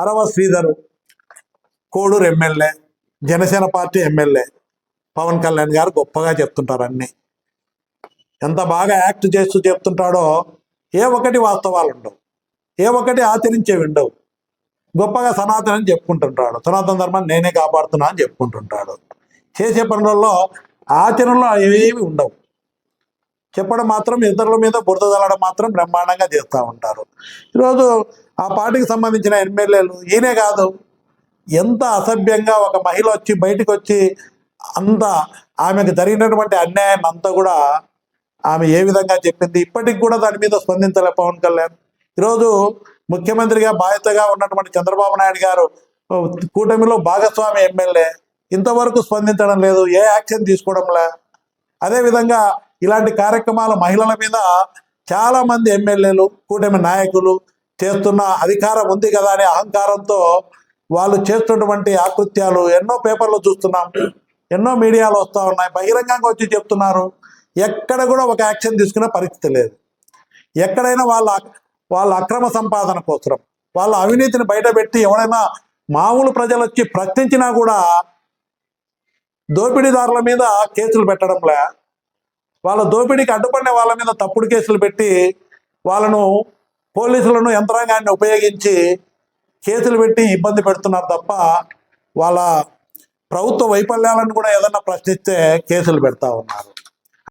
అరవ Sridhar Koduru MLA, Janasena party MLA Pawan Kalyan గారు గొప్పగా చెప్తుంటారు. అన్నీ ఎంత బాగా యాక్ట్ చేస్తూ చెప్తుంటాడో ఏ ఒక్కటి వాస్తవాలు ఉండవు, ఏ ఒక్కటి ఆచరించేవి ఉండవు. గొప్పగా సనాతనం చెప్పుకుంటుంటాడు, సనాతన ధర్మాన్ని నేనే కాపాడుతున్నా అని చెప్పుకుంటుంటాడు. చేసే పనులలో ఆచరణలో ఏవి ఉండవు. చెప్పడం మాత్రం, ఇతరుల మీద బురద చల్లడం మాత్రం బ్రహ్మాండంగా చేస్తూ ఉంటారు. ఈరోజు ఆ పార్టీకి సంబంధించిన ఎమ్మెల్యేలు, ఈయనే కాదు, ఎంత అసభ్యంగా ఒక మహిళ వచ్చి బయటకు వచ్చి అంత ఆమెకు జరిగినటువంటి అన్యాయాన్ని అంతా కూడా ఆమె ఏ విధంగా చెప్పింది, ఇప్పటికి కూడా దాని మీద స్పందించలే పవన్ కళ్యాణ్. ఈరోజు ముఖ్యమంత్రిగా బాధ్యతగా ఉన్నటువంటి చంద్రబాబు నాయుడు గారు కూటమిలో భాగస్వామి ఎమ్మెల్యే, ఇంతవరకు స్పందించడం లేదు, ఏ యాక్షన్ తీసుకోవడంలే. అదేవిధంగా ఇలాంటి కార్యక్రమాలు మహిళల మీద చాలామంది ఎమ్మెల్యేలు, కూటమి నాయకులు చేస్తున్న అధికారం ఉంది కదా అనే అహంకారంతో వాళ్ళు చేస్తున్నటువంటి ఆకృత్యాలు ఎన్నో పేపర్లు చూస్తున్నాం, ఎన్నో మీడియాలో వస్తూ ఉన్నాయి, బహిరంగంగా వచ్చి చెప్తున్నారు. ఎక్కడ కూడా ఒక యాక్షన్ తీసుకునే పరిస్థితి లేదు. ఎక్కడైనా వాళ్ళ అక్రమ సంపాదన కోసం, వాళ్ళ అవినీతిని బయటపెట్టి ఎవరైనా మామూలు ప్రజలు వచ్చి ప్రశ్నించినా కూడా దోపిడీదారుల మీద కేసులు పెట్టడంలే, వాళ్ళ దోపిడీకి అడ్డుపడిన వాళ్ళ మీద తప్పుడు కేసులు పెట్టి వాళ్ళను, పోలీసులను, యంత్రాంగాన్ని ఉపయోగించి కేసులు పెట్టి ఇబ్బంది పెడుతున్నారు తప్ప వాళ్ళ ప్రభుత్వ వైఫల్యాలను కూడా ఏదన్నా ప్రశ్నిస్తే కేసులు పెడతా ఉన్నారు.